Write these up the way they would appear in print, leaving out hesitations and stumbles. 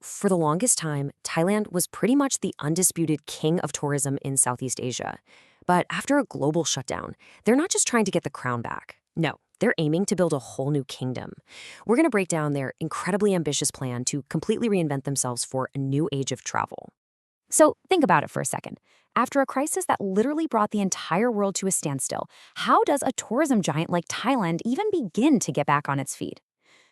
For the longest time, Thailand was pretty much the undisputed king of tourism in Southeast Asia. But after a global shutdown, they're not just trying to get the crown back. No, they're aiming to build a whole new kingdom. We're going to break down their incredibly ambitious plan to completely reinvent themselves for a new age of travel. So think about it for a second. After a crisis that literally brought the entire world to a standstill, how does a tourism giant like Thailand even begin to get back on its feet?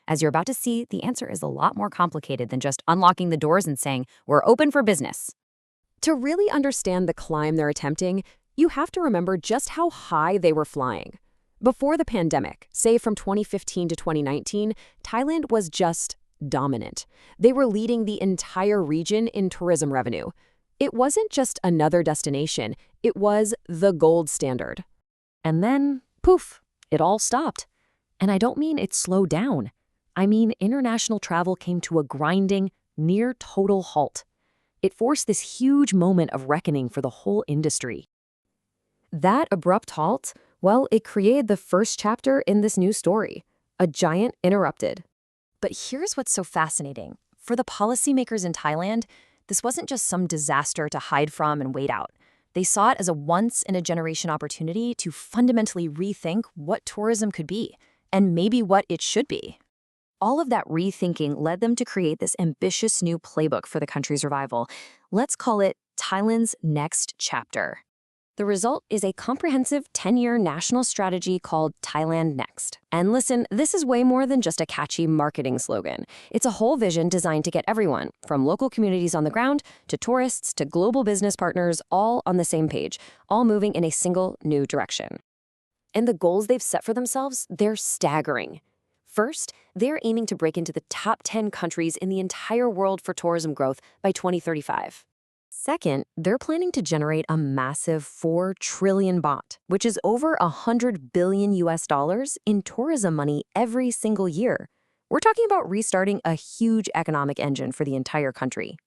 As you're about to see, the answer is a lot more complicated than just unlocking the doors and saying, "We're open for business." To really understand the climb they're attempting, you have to remember just how high they were flying. Before the pandemic, say from 2015 to 2019, Thailand was just dominant. They were leading the entire region in tourism revenue. It wasn't just another destination, it was the gold standard. And then, poof, it all stopped. And I don't mean it slowed down. I mean international travel came to a grinding, near total halt. It forced this huge moment of reckoning for the whole industry. That abrupt halt, well, it created the first chapter in this new story. A giant interrupted. But here's what's so fascinating. For the policymakers in Thailand, this wasn't just some disaster to hide from and wait out. They saw it as a once-in-a-generation opportunity to fundamentally rethink what tourism could be, and maybe what it should be. All of that rethinking led them to create this ambitious new playbook for the country's revival. Let's call it Thailand's Next Chapter. The result is a comprehensive 10-year national strategy called Thailand NEXT. And listen, this is way more than just a catchy marketing slogan. It's a whole vision designed to get everyone, from local communities on the ground to tourists to global business partners, all on the same page, all moving in a single new direction. And the goals they've set for themselves, they're staggering. First, they're aiming to break into the top 10 countries in the entire world for tourism growth by 2035. Second, they're planning to generate a massive 4 trillion baht, which is over $100 billion in tourism money every single year. We're talking about restarting a huge economic engine for the entire country.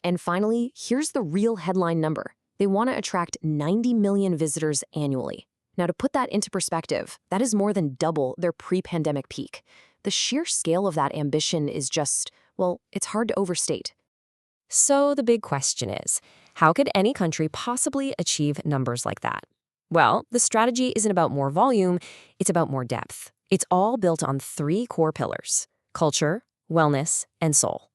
And finally, here's the real headline number. They want to attract 90 million visitors annually. Now, to put that into perspective, that is more than double their pre-pandemic peak. The sheer scale of that ambition is just, well, it's hard to overstate. So the big question is, how could any country possibly achieve numbers like that? Well, the strategy isn't about more volume, it's about more depth. It's all built on 3 core pillars: culture, wellness, and soul.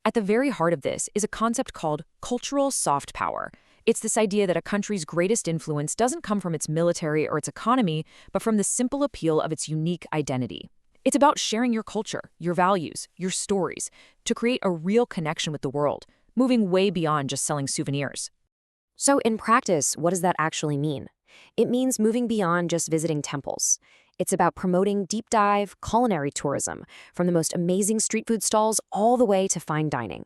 At the very heart of this is a concept called cultural soft power. It's this idea that a country's greatest influence doesn't come from its military or its economy, but from the simple appeal of its unique identity. It's about sharing your culture, your values, your stories, to create a real connection with the world, moving way beyond just selling souvenirs. So in practice, what does that actually mean? It means moving beyond just visiting temples. It's about promoting deep dive culinary tourism, from the most amazing street food stalls all the way to fine dining.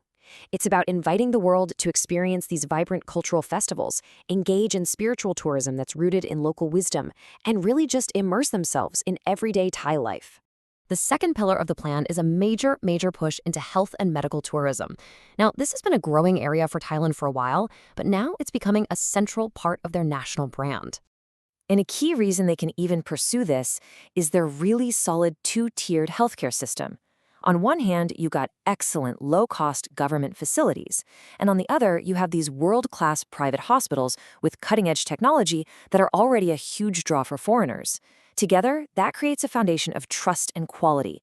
It's about inviting the world to experience these vibrant cultural festivals, engage in spiritual tourism that's rooted in local wisdom, and really just immerse themselves in everyday Thai life. The second pillar of the plan is a major push into health and medical tourism. Now, this has been a growing area for Thailand for a while, but now it's becoming a central part of their national brand. And a key reason they can even pursue this is their really solid 2-tiered healthcare system. On one hand, you got excellent low-cost government facilities, and on the other, you have these world-class private hospitals with cutting-edge technology that are already a huge draw for foreigners. Together, that creates a foundation of trust and quality.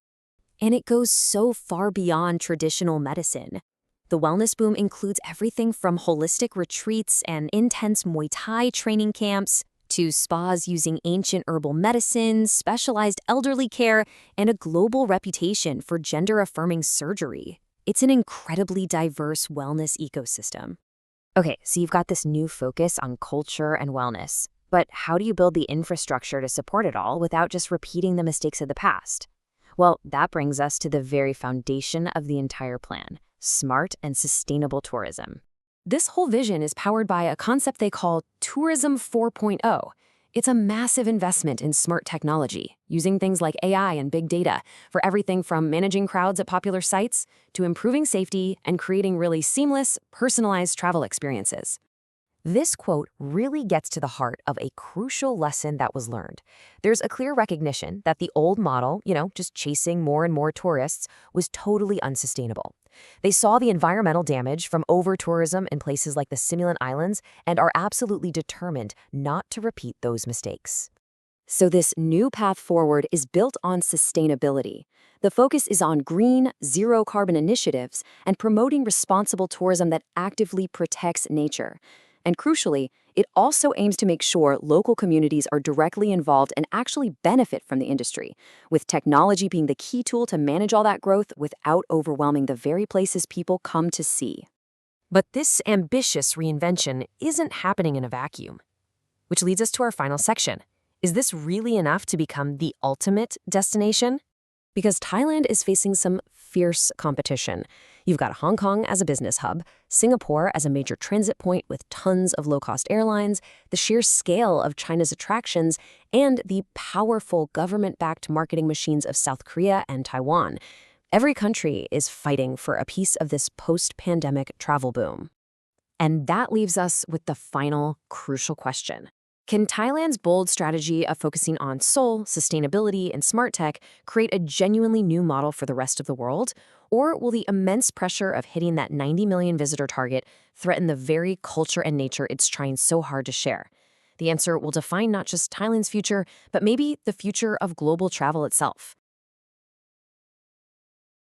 And it goes so far beyond traditional medicine. The wellness boom includes everything from holistic retreats and intense Muay Thai training camps to spas using ancient herbal medicines, specialized elderly care, and a global reputation for gender-affirming surgery. It's an incredibly diverse wellness ecosystem. Okay, so you've got this new focus on culture and wellness. But how do you build the infrastructure to support it all without just repeating the mistakes of the past? Well, that brings us to the very foundation of the entire plan: smart and sustainable tourism. This whole vision is powered by a concept they call Tourism 4.0. It's a massive investment in smart technology, using things like AI and big data for everything from managing crowds at popular sites to improving safety and creating really seamless, personalized travel experiences. This quote really gets to the heart of a crucial lesson that was learned. There's a clear recognition that the old model, just chasing more and more tourists, was totally unsustainable. They saw the environmental damage from over-tourism in places like the Simulant Islands and are absolutely determined not to repeat those mistakes. So this new path forward is built on sustainability. The focus is on green, zero-carbon initiatives and promoting responsible tourism that actively protects nature. And crucially, it also aims to make sure local communities are directly involved and actually benefit from the industry, with technology being the key tool to manage all that growth without overwhelming the very places people come to see. But this ambitious reinvention isn't happening in a vacuum. Which leads us to our final section. Is this really enough to become the ultimate destination? Because Thailand is facing some fierce competition. You've got Hong Kong as a business hub, Singapore as a major transit point with tons of low-cost airlines, the sheer scale of China's attractions, and the powerful government-backed marketing machines of South Korea and Taiwan. Every country is fighting for a piece of this post-pandemic travel boom. And that leaves us with the final crucial question. Can Thailand's bold strategy of focusing on soul, sustainability, and smart tech create a genuinely new model for the rest of the world? Or will the immense pressure of hitting that 90 million visitor target threaten the very culture and nature it's trying so hard to share? The answer will define not just Thailand's future, but maybe the future of global travel itself.